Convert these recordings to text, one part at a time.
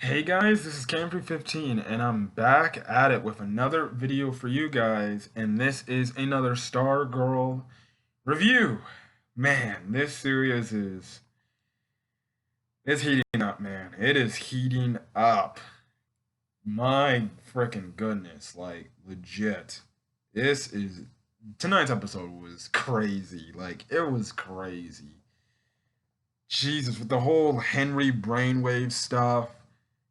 Hey guys, this is Cam315 and I'm back at it with another video for you guys, and this is another Stargirl review. Man, this series is heating up, man. It is heating up. My freaking goodness, like legit. This is tonight's episode was crazy. Like it was crazy. Jesus, with the whole Henry brainwave stuff,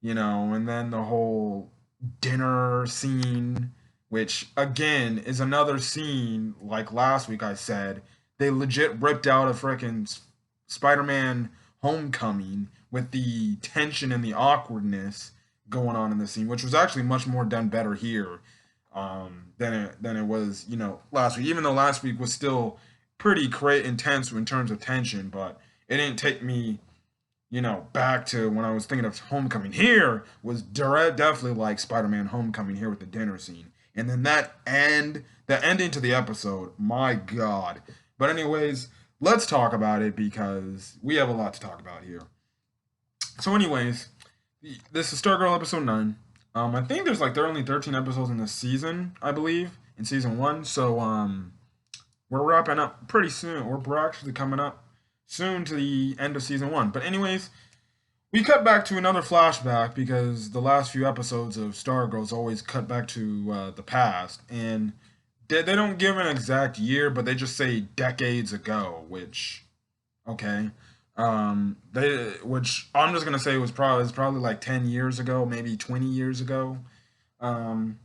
and then the whole dinner scene, which again is another scene like last week I said, they legit ripped out a freaking Spider-Man Homecoming with the tension and the awkwardness going on in the scene, which was actually much more done better here than it was, last week. Even though last week was still pretty intense in terms of tension, but it didn't take me, back to when I was thinking of Homecoming. Here was definitely like Spider-Man Homecoming here with the dinner scene, and then the ending to the episode. My God! But anyways, let's talk about it because we have a lot to talk about here. So, anyways, this is Stargirl episode 9. I think there are only 13 episodes in this season, I believe, in season 1. So, we're wrapping up pretty soon. We're actually coming up soon to the end of season 1. But anyways, we cut back to another flashback because the last few episodes of Stargirl's always cut back to the past, and they don't give an exact year, but they just say decades ago, which okay. Which I'm just gonna say was probably like 10 years ago, maybe 20 years ago. Um,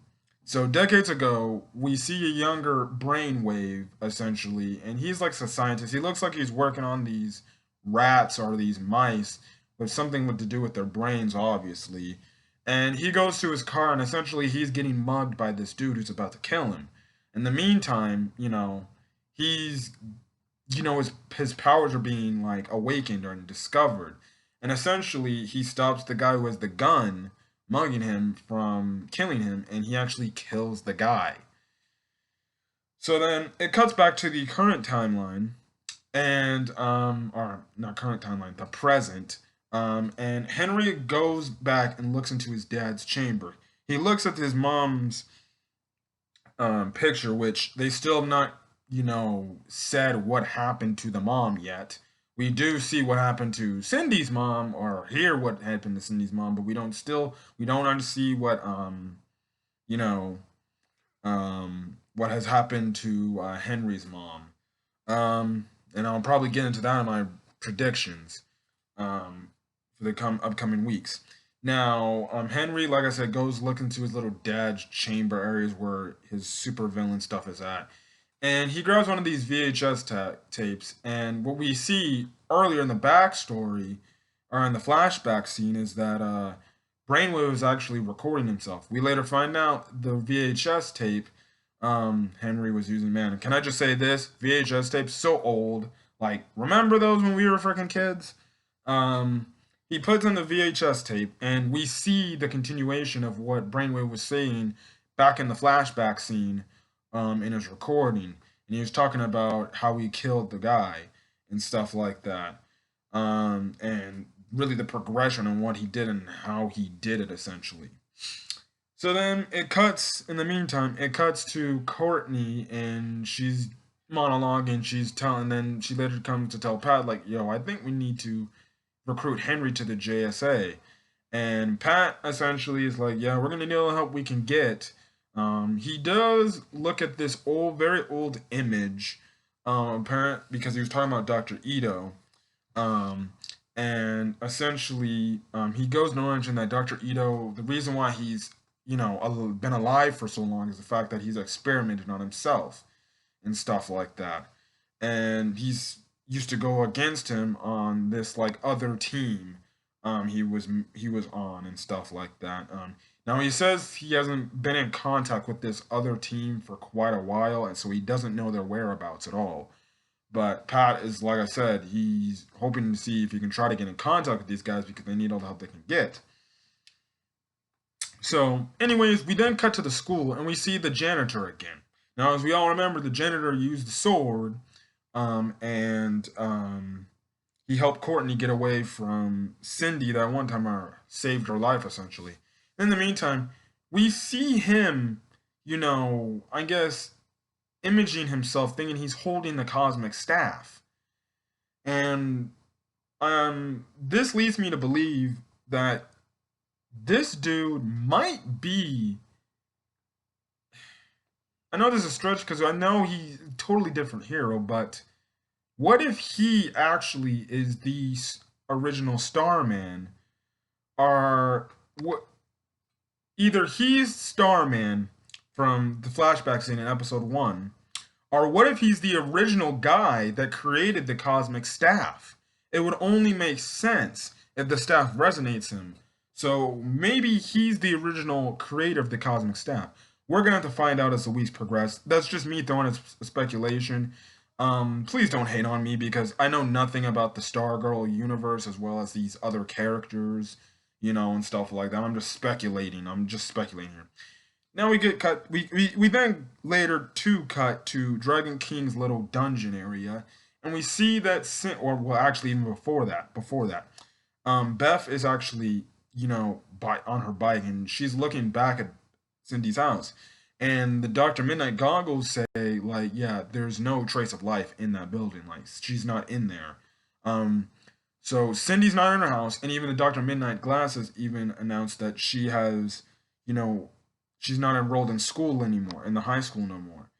so decades ago, we see a younger brainwave essentially, and he's like a scientist. He looks like he's working on these rats or these mice with something with to do with their brains, obviously. And he goes to his car, and essentially he's getting mugged by this dude who's about to kill him. In the meantime, he's his powers are being like awakened or discovered, and essentially he stops the guy who has the gun mugging him from killing him, and he actually kills the guy. So then it cuts back to the current timeline, and or not current timeline, the present. And Henry goes back and looks into his dad's chamber. He looks at his mom's picture, which they still have not, said what happened to the mom yet. We do see what happened to Cindy's mom, or hear what happened to Cindy's mom, but we don't see what you know what has happened to Henry's mom. And I'll probably get into that in my predictions for the upcoming weeks. Now, Henry, like I said, goes looking to his little dad's chamber areas where his supervillain stuff is at. And he grabs one of these VHS tapes. And what we see earlier in the backstory, or in the flashback scene, is that Brainwave is actually recording himself. We later find out the VHS tape Henry was using. Man, can I just say this? VHS tapes so old. Like, remember those when we were freaking kids? Um, he puts in the VHS tape, and we see the continuation of what Brainwave was saying back in the flashback scene in his recording. And he was talking about how he killed the guy and stuff like that. And really the progression on what he did and how he did it, essentially. So then in the meantime, it cuts to Courtney, and she's monologuing, then she later comes to tell Pat, like, yo, I think we need to recruit Henry to the JSA. And Pat essentially is like, yeah, we're gonna need all the help we can get. He does look at this very old image, apparent because he was talking about Dr. Ito. Um, and essentially, he goes to mention that Dr. Ito, the reason why he's, been alive for so long is the fact that he's experimented on himself and stuff like that. And he's used to go against him on this like other team he was on and stuff like that. Now he says he hasn't been in contact with this other team for quite a while, and so he doesn't know their whereabouts at all. But Pat is, like I said, he's hoping to see if he can try to get in contact with these guys because they need all the help they can get. So, anyways, we then cut to the school and we see the janitor again. Now, as we all remember, the janitor used the sword, and he helped Courtney get away from Cindy that one time, or saved her life essentially. In the meantime, we see him, I guess, imaging himself, thinking he's holding the cosmic staff, and this leads me to believe that this dude might be. I know this is a stretch because I know he's a totally different hero, but what if he actually is the original Starman? Or what? Either he's Starman from the flashback scene in episode 1, or what if he's the original guy that created the cosmic staff? It would only make sense if the staff resonates him. So maybe he's the original creator of the cosmic staff. We're gonna have to find out as the weeks progress. That's just me throwing a speculation. Please don't hate on me because I know nothing about the Stargirl universe as well as these other characters, and stuff like that. I'm just speculating. I'm just speculating here. Now we get cut. We then later to cut to Dragon King's little dungeon area, and we see that, or well, actually even before that, Beth is actually on her bike, and she's looking back at Cindy's house, and the Doctor Midnight goggles say like, yeah, there's no trace of life in that building, like she's not in there. Um, so Cindy's not in her house, and even the Doctor Midnight glasses even announced that she has, you know, she's not enrolled in school anymore, in the high school no more.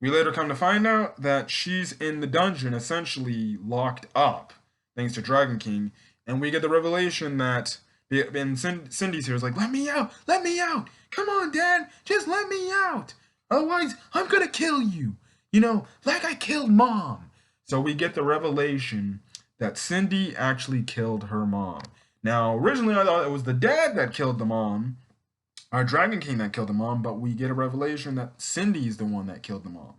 We later come to find out that she's in the dungeon, essentially locked up, thanks to Dragon King, and we get the revelation that, and Cindy's here is like, let me out, come on, Dad, just let me out, otherwise I'm gonna kill you, like I killed Mom. So we get the revelation that Cindy actually killed her mom. Now, originally I thought it was the dad that killed the mom, our Dragon King that killed the mom, but we get a revelation that Cindy is the one that killed the mom.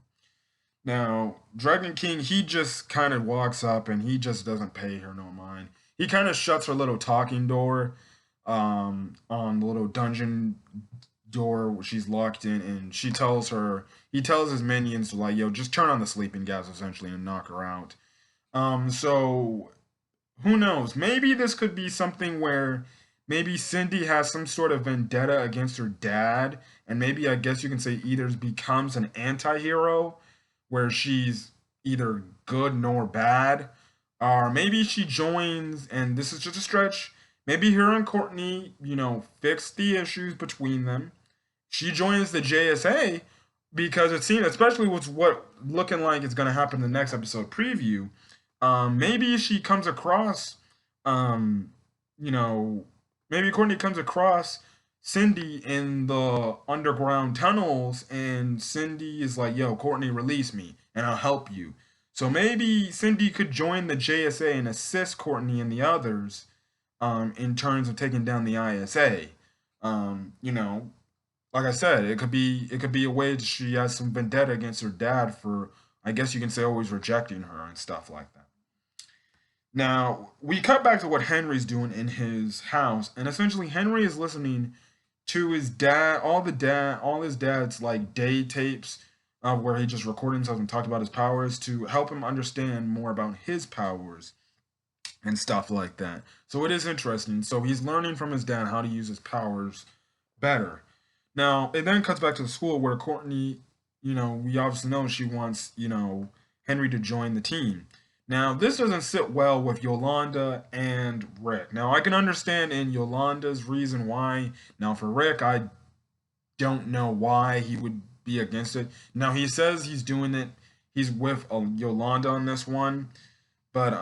Now, Dragon King, he just kind of walks up and he just doesn't pay her no mind. He kind of shuts her little talking door, on the little dungeon door where she's locked in, and he tells his minions to like, yo, just turn on the sleeping gas essentially and knock her out. So who knows? Maybe this could be something where maybe Cindy has some sort of vendetta against her dad, and maybe I guess you can say either becomes an anti-hero where she's either good nor bad, or maybe she joins, and this is just a stretch. Maybe her and Courtney, fix the issues between them. She joins the JSA because it seems, especially with what looking like it's going to happen in the next episode preview. Maybe she comes across, um, you know, maybe Courtney comes across Cindy in the underground tunnels, and Cindy is like, "Yo, Courtney, release me, and I'll help you." So maybe Cindy could join the JSA and assist Courtney and the others, in terms of taking down the ISA. Um, you know, like I said, it could be a way that she has some vendetta against her dad for, I guess you can say, always rejecting her and stuff like that. Now we cut back to what Henry's doing in his house, and essentially Henry is listening to his dad, all his dad's like day tapes, where he just recorded himself and talked about his powers to help him understand more about his powers and stuff like that. So it is interesting. So he's learning from his dad how to use his powers better. Now it then cuts back to the school where Courtney, we obviously know she wants, Henry to join the team. Now this doesn't sit well with Yolanda and Rick. Now I can understand in Yolanda's reason why. Now for Rick, I don't know why he would be against it. Now he says he's doing it. He's with Yolanda on this one, but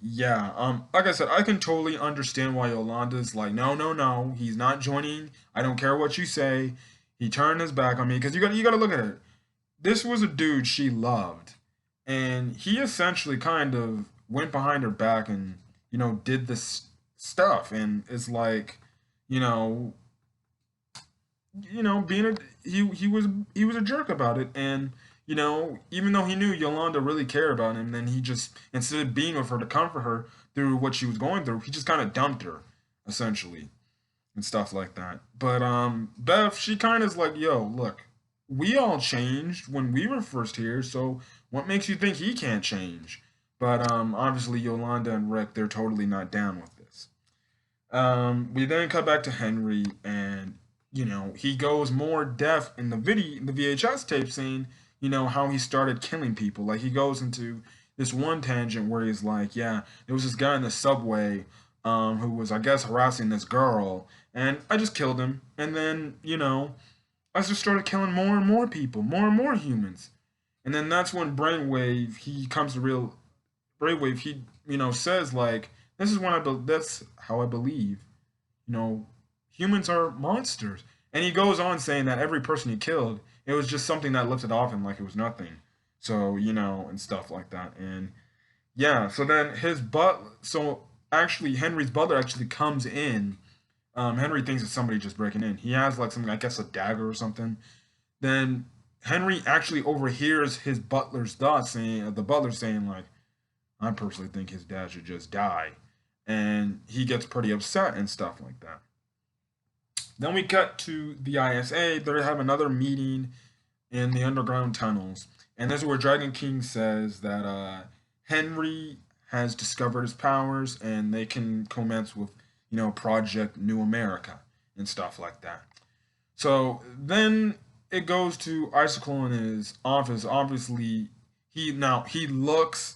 yeah, like I said, I can totally understand why Yolanda's like, no, no, no, he's not joining. I don't care what you say. He turned his back on me because you got to look at it. This was a dude she loved, and he essentially kind of went behind her back and did this stuff, and it's like, you know, being he was a jerk about it, and even though he knew Yolanda really cared about him, then he just, instead of being with her to comfort her through what she was going through, he just kind of dumped her, essentially, and stuff like that. But Beth, she kind of is like, yo, look, we all changed when we were first here, so what makes you think he can't change? But obviously Yolanda and Rick, they're totally not down with this. We then cut back to Henry, and he goes more depth in the VHS tape, saying how he started killing people. Like he goes into this one tangent where he's like, yeah, there was this guy in the subway, who was, I guess, harassing this girl, and I just killed him, and then I just started killing more and more people, more and more humans, and then that's when Brainwave he comes to real Brainwave he says like, this is when that's how I believe you know, humans are monsters. And he goes on saying that every person he killed, it was just something that lifted off him like it was nothing. So, and stuff like that. And yeah, so then so actually, Henry's butler actually comes in. Henry thinks it's somebody just breaking in. He has like something, I guess a dagger or something. Then Henry actually overhears his butler's thoughts saying, the butler saying, like, I personally think his dad should just die. And he gets pretty upset and stuff like that. Then we cut to the ISA. They have another meeting in the underground tunnels. And this is where Dragon King says that Henry has discovered his powers and they can commence with, Project New America and stuff like that. So then it goes to Icicle in his office. Obviously, he looks,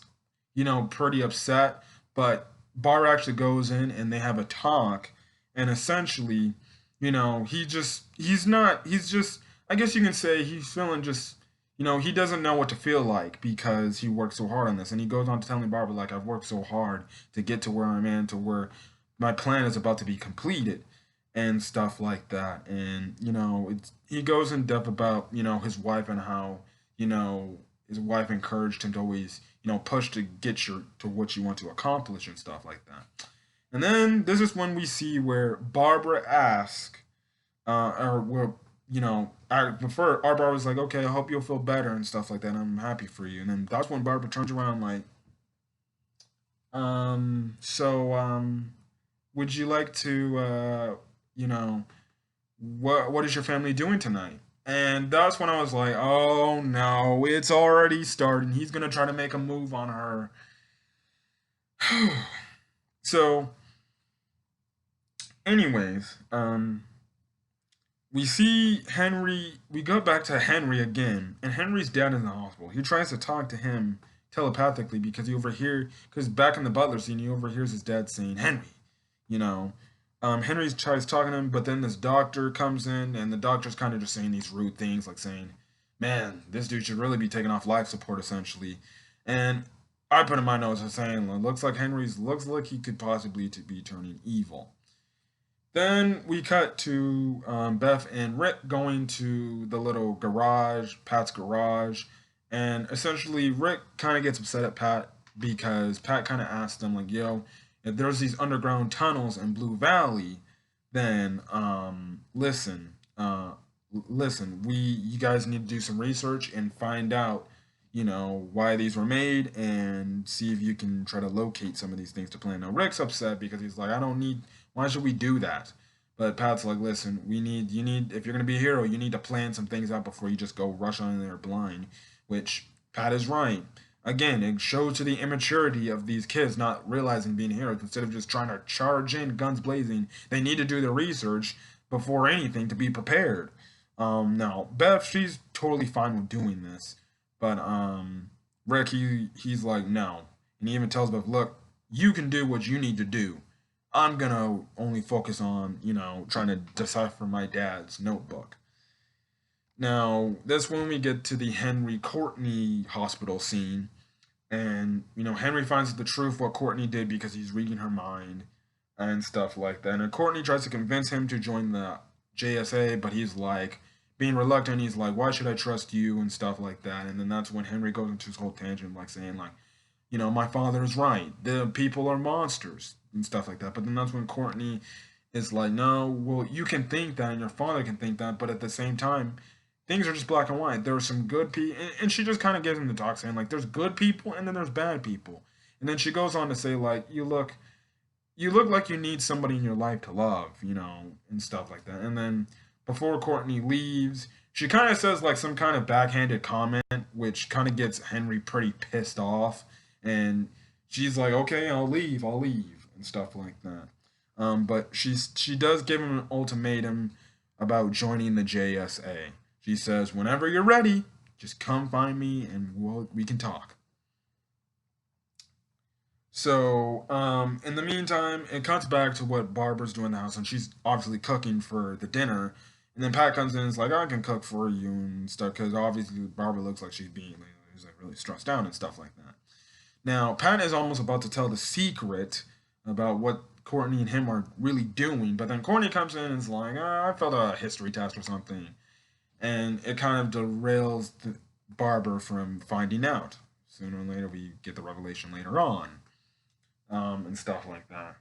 pretty upset, but Bar actually goes in and they have a talk, and essentially, he's just, I guess you can say he's feeling just, he doesn't know what to feel like because he worked so hard on this, and he goes on to telling Barbara like, I've worked so hard to get to where I'm in, to where my plan is about to be completed, and stuff like that, and he goes in depth about his wife and how his wife encouraged him to always push to get to what you want to accomplish and stuff like that. And then this is when we see where Barbara asks, or where I prefer our Barbara's like, okay, I hope you'll feel better and stuff like that. I'm happy for you. And then that's when Barbara turns around like, would you like to, what is your family doing tonight? And that's when I was like, oh no, it's already starting. He's gonna try to make a move on her. So, anyways, we see Henry. We go back to Henry again, and Henry's dead in the hospital. He tries to talk to him telepathically because back in the butler scene, he overhears his dad saying, Henry, you know. Henry tries talking to him, but then this doctor comes in, and the doctor's kind of just saying these rude things, like saying, man, this dude should really be taken off life support, essentially. And I put in my notes as saying, looks like he could possibly to be turning evil. Then we cut to Beth and Rick going to the little garage, Pat's garage, and essentially Rick kind of gets upset at Pat because Pat kind of asked him like, "Yo, if there's these underground tunnels in Blue Valley, then listen, you guys need to do some research and find out, why these were made and see if you can try to locate some of these things to plan." Now Rick's upset because he's like, I don't need. Why should we do that? But Pat's like, listen, you need, if you're gonna be a hero, you need to plan some things out before you just go rush on in there blind. Which Pat is right. Again, it shows to the immaturity of these kids not realizing being heroes. Instead of just trying to charge in guns blazing, they need to do the research before anything to be prepared. Now Beth, she's totally fine with doing this, but Rick, he's like no, and he even tells Beth, look, you can do what you need to do. I'm gonna only focus on, trying to decipher my dad's notebook. Now, that's when we get to the Henry Courtney hospital scene. And, Henry finds the truth what Courtney did because he's reading her mind and stuff like that. And Courtney tries to convince him to join the JSA, but he's like, being reluctant, he's like, why should I trust you and stuff like that. And then that's when Henry goes into his whole tangent, like saying, like, my father is right. The people are monsters and stuff like that. But then that's when Courtney is like, no, well, you can think that and your father can think that, but at the same time, things are just black and white. There are some good people, and she just kind of gives him the talk, saying like, there's good people and then there's bad people. And then she goes on to say like, you look like you need somebody in your life to love, and stuff like that. And then before Courtney leaves, she kind of says like some kind of backhanded comment, which kind of gets Henry pretty pissed off. And she's like, okay, I'll leave, and stuff like that. But she does give him an ultimatum about joining the JSA. She says, whenever you're ready, just come find me and we can talk. So, in the meantime, it cuts back to what Barbara's doing in the house, and she's obviously cooking for the dinner. And then Pat comes in and is like, I can cook for you and stuff, because obviously Barbara looks like she's like really stressed out and stuff like that. Now, Pat is almost about to tell the secret about what Courtney and him are really doing, but then Courtney comes in and is like, I failed a history test or something. And it kind of derails Barbara from finding out. Sooner or later, we get the revelation later on, and stuff like that.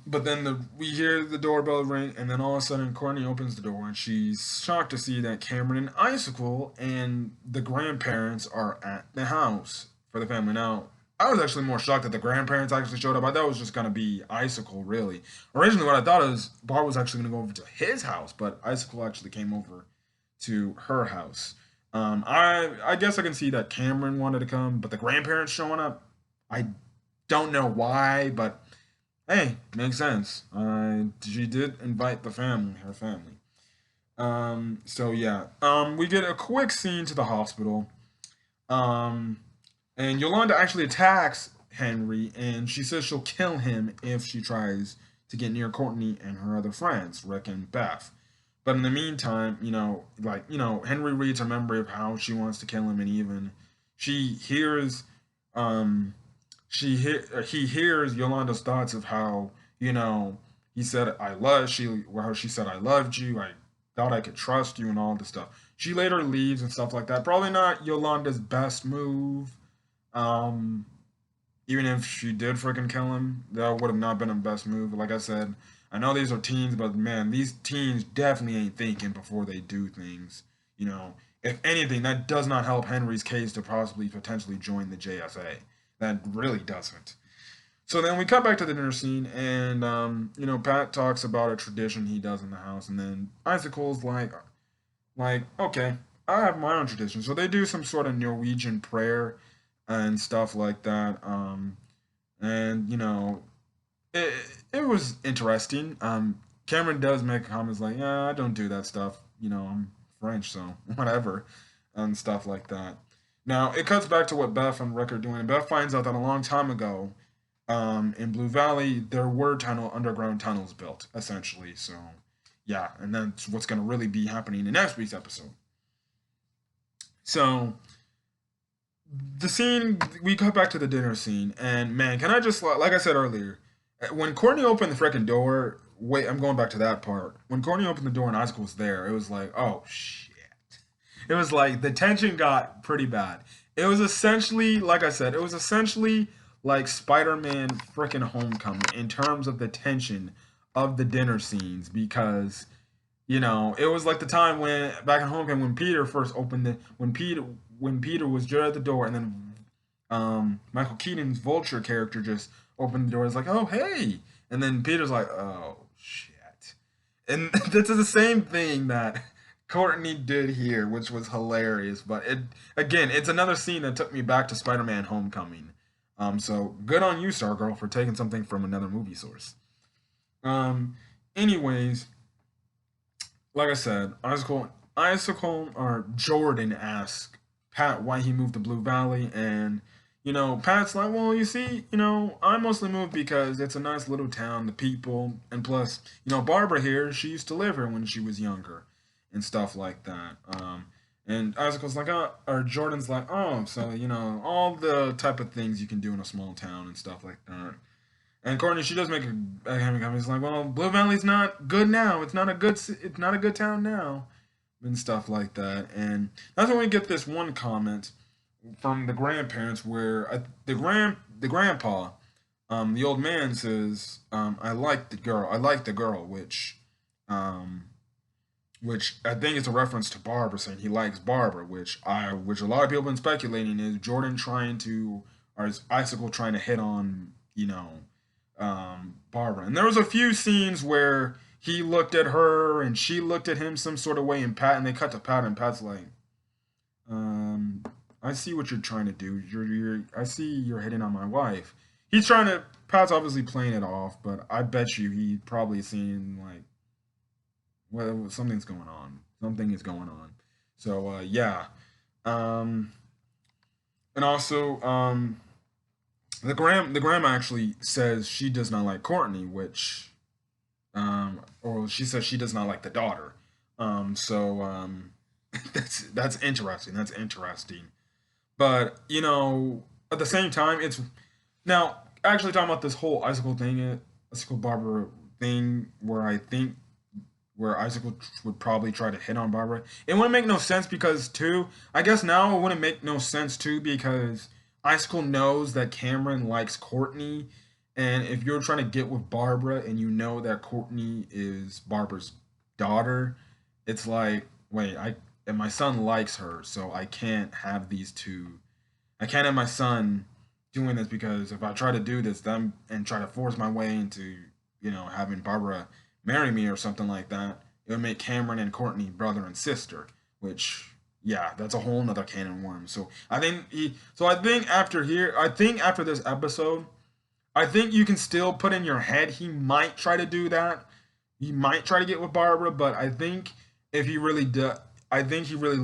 But then we hear the doorbell ring, and then all of a sudden, Courtney opens the door, and she's shocked to see that Cameron and Icicle and the grandparents are at the house for the family. Now, I was actually more shocked that the grandparents actually showed up. I thought it was just gonna be Icicle, really. Originally, what I thought is Bart was actually gonna go over to his house, but Icicle actually came over to her house. I guess I can see that Cameron wanted to come, but the grandparents showing up, I don't know why, but hey, makes sense. She did invite her family. So yeah. We get a quick scene to the hospital. Um, and Yolanda actually attacks Henry, and she says she'll kill him if she tries to get near Courtney and her other friends, Rick and Beth. But in the meantime, Henry reads her memory of how she wants to kill him, and even she hears, um, he hears Yolanda's thoughts of how he said how she said I loved you, I thought I could trust you, and all this stuff. She later leaves and stuff like that. Probably not Yolanda's best move. Um, Even if she did freaking kill him, that would have not been her best move. Like I said, I know these are teens, but man, these teens definitely ain't thinking before they do things. If anything, that does not help Henry's case to possibly potentially join the JSA. That really doesn't. So then we cut back to the dinner scene, and Pat talks about a tradition he does in the house, and then Icicle's like, okay, I have my own tradition. So they do some sort of Norwegian prayer and stuff like that. And it it was interesting. Cameron does make comments like, "Yeah, I don't do that stuff. I'm French, so whatever," and stuff like that. Now it cuts back to what Beth and Rick are doing. And Beth finds out that a long time ago, in Blue Valley, there were underground tunnels built, essentially. So, yeah, and that's what's going to really be happening in next week's episode. So, the scene we cut back to the dinner scene, and man, can I just like I said earlier, when Courtney opened the freaking door. Wait, I'm going back to that part. When Courtney opened the door and Isaac was there, it was like, oh shit. It was like the tension got pretty bad. It was essentially, like I said, it was essentially like Spider-Man freaking Homecoming in terms of the tension of the dinner scenes because it was like the time when back in Homecoming when Peter first opened the when Peter was just at the door and then Michael Keaton's Vulture character just opened the door. It's like, oh hey, and then Peter's like, oh shit, and that's the same thing that Courtney did here, which was hilarious. But it's another scene that took me back to Spider-Man: Homecoming. So good on you, Stargirl, for taking something from another movie source. Um, Anyways, like I said, Icicle or Jordan asked Pat why he moved to Blue Valley, and Pat's like, well, you see, I mostly moved because it's a nice little town, the people, and plus, Barbara here, she used to live here when she was younger, and stuff like that. And Isaac like, or Jordan's like, oh, so all the type of things you can do in a small town and stuff like that. And Courtney, she does make a hammy comment. It's like, well, Blue Valley's not good now. It's not a good town now, and stuff like that. And that's when we get this one comment from the grandparents where the grandpa, the old man says, I like the girl. I like the girl, um, which I think is a reference to Barbara saying he likes Barbara, which a lot of people have been speculating is Jordan trying to, or is Icicle trying to hit on, Barbara. And there was a few scenes where he looked at her and she looked at him some sort of way, and they cut to Pat, and Pat's like, um, I see what you're trying to do. I see you're hitting on my wife. He's trying to. Pat's obviously playing it off, but I bet you he probably seen like, well, something's going on. Something is going on. So yeah, um, and also the grandma actually says she does not like Courtney, which or she says she does not like the daughter. So that's interesting. That's interesting. But at the same time, it's now actually talking about this whole icicle thing, icicle Barbara thing, where Icicle would probably try to hit on Barbara. It wouldn't make no sense because too. I guess now it wouldn't make no sense too because Icicle knows that Cameron likes Courtney, and if you're trying to get with Barbara and you know that Courtney is Barbara's daughter, it's like, wait, I and my son likes her, so I can't have these two. I can't have my son doing this because if I try to do this, then and try to force my way into having Barbara marry me or something like that, it would make Cameron and Courtney brother and sister, which yeah, that's a whole nother can of worms. So I think after this episode, I think you can still put in your head he might try to do that. He might try to get with Barbara, but I think if he really does, I think he really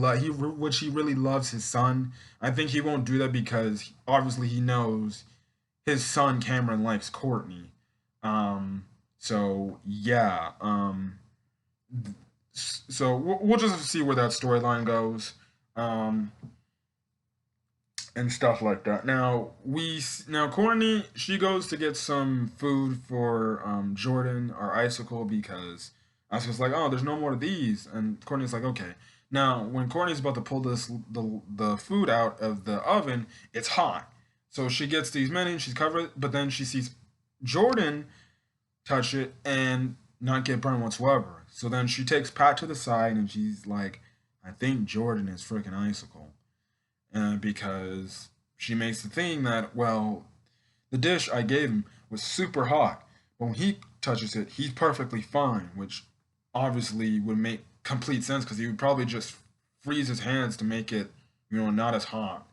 loves his son. I think he won't do that because obviously he knows his son Cameron likes Courtney. So yeah. So we'll just see where that storyline goes. Um, and stuff like that. Now Courtney, she goes to get some food for Jordan or Icicle because Icicle's like, oh, there's no more of these, and Courtney's like, okay. Now when Courtney's about to pull the food out of the oven, it's hot, so she gets these many, she's covered, but then she sees Jordan touch it and not get burned whatsoever. So then she takes Pat to the side and she's like, I think Jordan is freaking Icicle, because she makes the thing that, well, the dish I gave him was super hot, but when he touches it, he's perfectly fine, which obviously would make complete sense because he would probably just freeze his hands to make it, not as hot,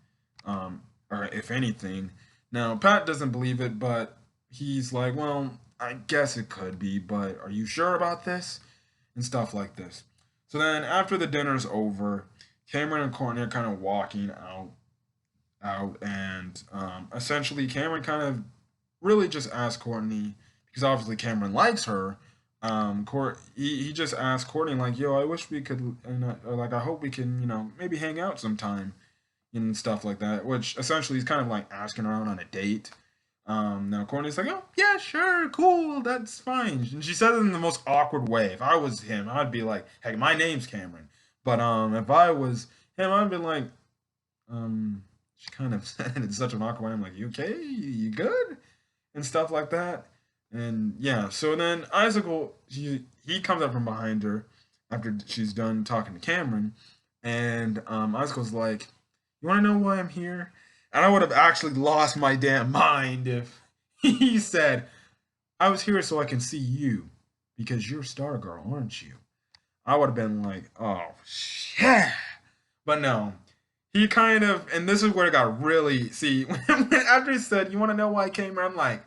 or if anything. Now, Pat doesn't believe it, but he's like, well, I guess it could be, but are you sure about this? And stuff like this. So then, after the dinner's over, Cameron and Courtney are kind of walking out, and essentially Cameron kind of really just asked Courtney because obviously Cameron likes her. He just asked Courtney like, "Yo, I wish we could, or like, I hope we can, maybe hang out sometime and stuff like that." Which essentially he's kind of like asking her out on a date. Now Courtney's like, "Oh yeah, sure, cool, that's fine." And she said it in the most awkward way. If I was him, I'd be like, "Hey, my name's Cameron," but if I was him, I'd be like, she kind of said it in such an awkward way. I'm like, "You okay? You good?" And stuff like that. And yeah, so then Icicle, he comes up from behind her after she's done talking to Cameron, and Icicle's like, "You want to know why I'm here?" And I would have actually lost my damn mind if he said, "I was here so I can see you because you're Stargirl, aren't you?" I would have been like, "Oh shit!" But no, he kind of, and this is where it got really. See, after he said, "You want to know why I came here?" I'm like,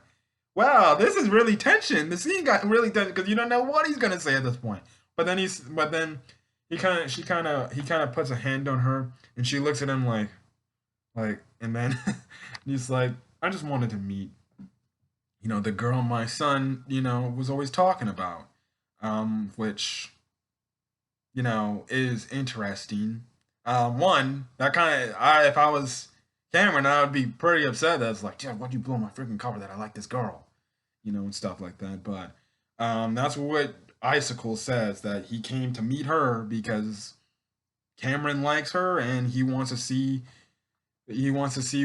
wow, this is really tension. The scene got really tension because you don't know what he's gonna say at this point. But then he kind of puts a hand on her, and she looks at him and then he's like, I just wanted to meet, the girl my son, was always talking about, which, is interesting. One that kind of, if I was Cameron, I would be pretty upset. That's like, yeah, why'd you blow my freaking cover that I like this girl, and stuff like that. But that's what Icicle says, that he came to meet her because Cameron likes her and he wants to see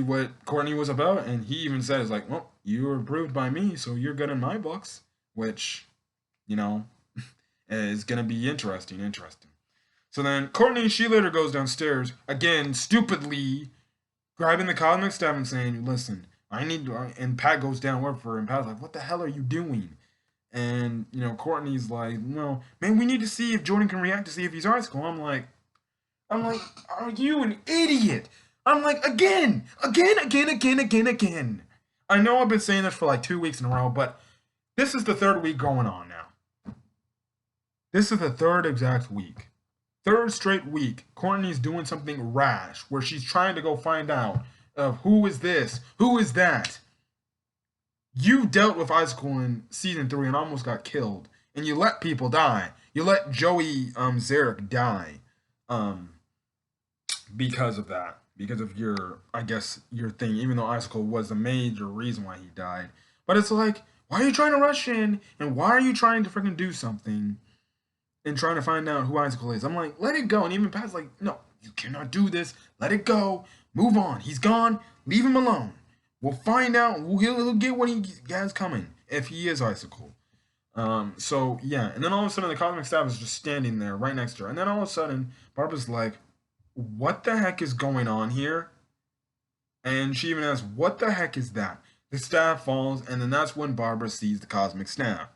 what Courtney was about, and he even says like, well, you were approved by me, so you're good in my books, which you know is gonna be interesting. So then Courtney, she later goes downstairs again, stupidly grabbing the cosmic staff and saying, "Listen, I need." And Pat goes down work for her, and Pat's like, "What the hell are you doing?" And Courtney's like, "No, man, we need to see if Jordan can react to see if he's article." I'm like, "Are you an idiot? I'm like, again. I know I've been saying this for like 2 weeks in a row, but this is the third week going on now. This is the third exact week. Third straight week, Courtney's doing something rash where she's trying to go find out of who is this, who is that. You dealt with Icicle in season 3 and almost got killed, and you let people die. You let Joey Zarek die, um, because of that, because of your, I guess, your thing. Even though Icicle was the major reason why he died, but it's like, why are you trying to rush in, and why are you trying to freaking do something and trying to find out who Icicle is? I'm like, let it go. And even Pat's like, no, you cannot do this. Let it go. Move on. He's gone. Leave him alone. We'll find out. He'll get what he has coming if he is Icicle. So yeah, and then all of a sudden the cosmic staff is just standing there right next to her, and then all of a sudden Barbara's like, "What the heck is going on here?" And she even asks, "What the heck is that?" The staff falls, and then that's when Barbara sees the cosmic staff.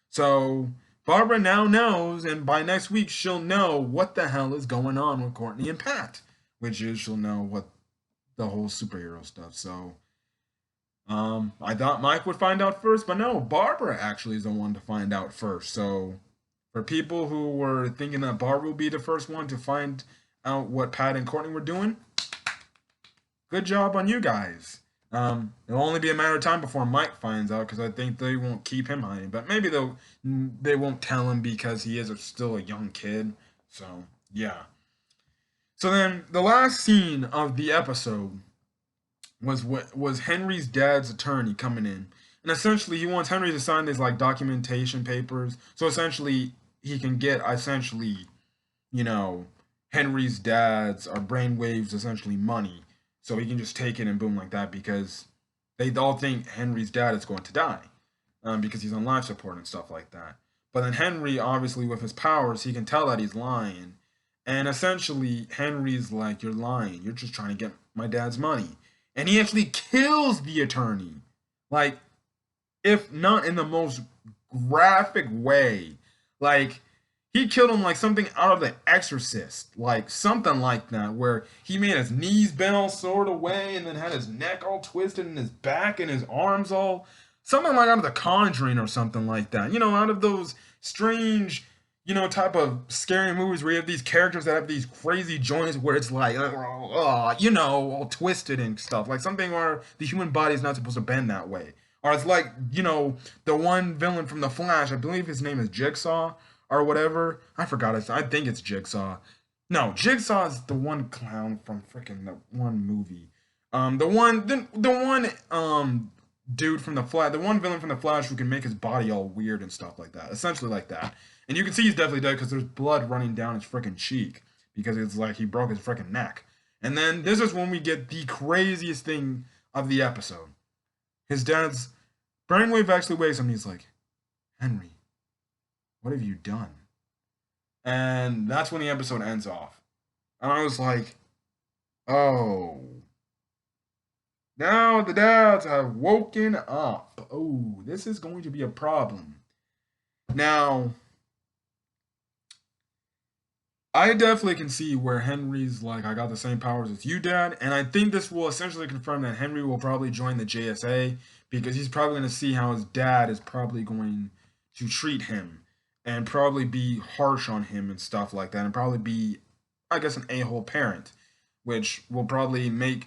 So Barbara now knows, and by next week she'll know what the hell is going on with Courtney and Pat, which is she'll know what the whole superhero stuff. So I thought Mike would find out first, but no, Barbara actually is the one to find out first. So for people who were thinking that Barbara will be the first one to find out what Pat and Courtney were doing, good job on you guys. It'll only be a matter of time before Mike finds out because I think they won't keep him hiding. But maybe they won't tell him because he is still a young kid. So yeah. So then the last scene of the episode was Henry's dad's attorney coming in, and essentially he wants Henry to sign these like documentation papers. So essentially he can get you know Henry's dad's or brainwaves essentially money, so he can just take it and boom like that because they all think Henry's dad is going to die, because he's on life support and stuff like that. But then Henry, obviously with his powers, he can tell that he's lying, and essentially Henry's like, "You're lying. You're just trying to get my dad's money." And he actually kills the attorney. Like, if not in the most graphic way. Like, he killed him like something out of The Exorcist. Like, something like that, where he made his knees bend all sort of way and then had his neck all twisted and his back and his arms all. Something like out of The Conjuring or something like that. You know, out of those strange, type of scary movies where you have these characters that have these crazy joints where it's like, all twisted and stuff. Like something where the human body is not supposed to bend that way. Or it's like, the one villain from The Flash, I believe his name is Jigsaw or whatever. I forgot it. I think it's Jigsaw. No, Jigsaw is the one clown from freaking the one movie. The one dude from the Flash, the one villain from the Flash who can make his body all weird and stuff like that. Essentially like that. And you can see he's definitely dead because there's blood running down his freaking cheek because it's like he broke his freaking neck. And then this is when we get the craziest thing of the episode. His dad's brainwave actually wakes him and he's like, "Henry, what have you done?" And that's when the episode ends off. And I was like, oh, now the dads have woken up. Oh, this is going to be a problem. Now, I definitely can see where Henry's like, "I got the same powers as you, Dad." And I think this will essentially confirm that Henry will probably join the JSA because he's probably going to see how his dad is probably going to treat him and probably be harsh on him and stuff like that. And probably be, I guess, an a-hole parent, which will probably make,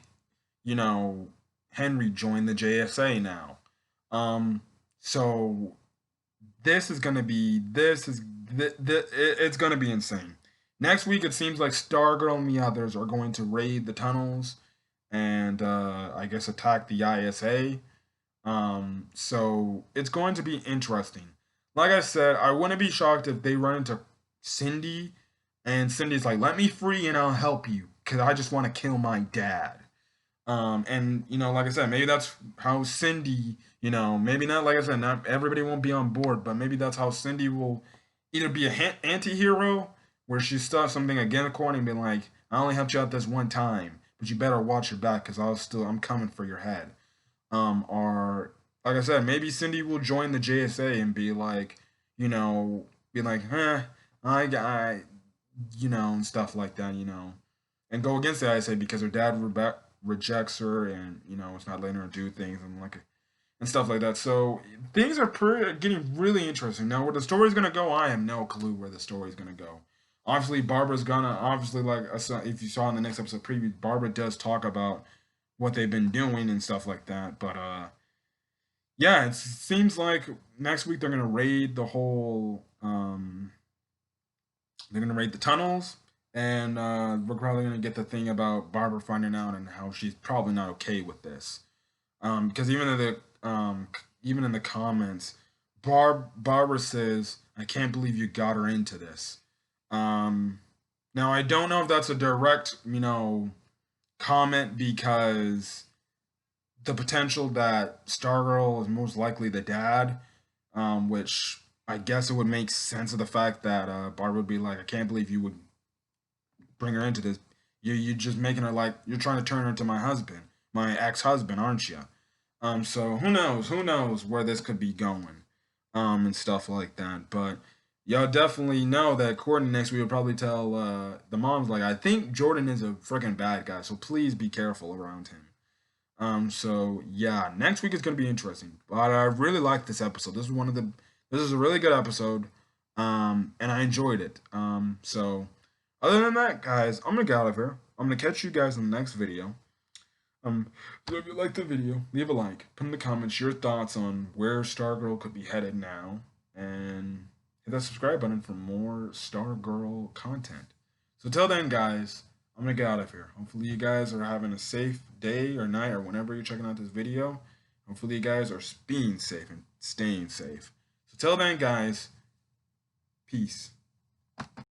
you know, Henry join the JSA now. So this is going to be, it's going to be insane. Next week, it seems like Stargirl and the others are going to raid the tunnels and I guess attack the ISA. So it's going to be interesting. Like I said, I wouldn't be shocked if they run into Cindy and Cindy's like, "Let me free and I'll help you because I just want to kill my dad." And like I said, maybe that's how Cindy, maybe not, like I said, not everybody won't be on board, but maybe that's how Cindy will either be a anti-hero where she starts something against Courtney and be like, "I only helped you out this one time, but you better watch your back because I'm coming for your head." Or like I said, maybe Cindy will join the JSA and be like, be like, I, and stuff like that. and go against the ISA because her dad rejects her, and it's not letting her do things and stuff like that. So things are getting really interesting now. Where the story's gonna go, I have no clue where the story's gonna go. Obviously, Barbara's gonna obviously if you saw in the next episode preview, Barbara does talk about what they've been doing and stuff like that. But yeah, it seems like next week they're gonna raid the whole. They're gonna raid the tunnels, and we're probably gonna get the thing about Barbara finding out and how she's probably not okay with this. Because even in the comments, Barbara says, "I can't believe you got her into this." Um, Now I don't know if that's a direct, comment because the potential that Stargirl is most likely the dad, which I guess it would make sense of the fact that Barbara would be like, "I can't believe you would bring her into this. You just making her like you're trying to turn her into my husband, my ex-husband, aren't you?" So who knows? Who knows where this could be going, and stuff like that. But y'all definitely know that Courtney next week will probably tell the moms like, "I think Jordan is a freaking bad guy, so please be careful around him." So yeah, next week is gonna be interesting. But I really like this episode. This is a really good episode. And I enjoyed it. So other than that, guys, I'm gonna get out of here. I'm gonna catch you guys in the next video. So if you like the video, leave a like, put in the comments your thoughts on where Stargirl could be headed now, and hit that subscribe button for more Stargirl content. So till then, guys, I'm gonna get out of here. Hopefully you guys are having a safe day or night or whenever you're checking out this video. Hopefully you guys are being safe and staying safe. So till then, guys, peace.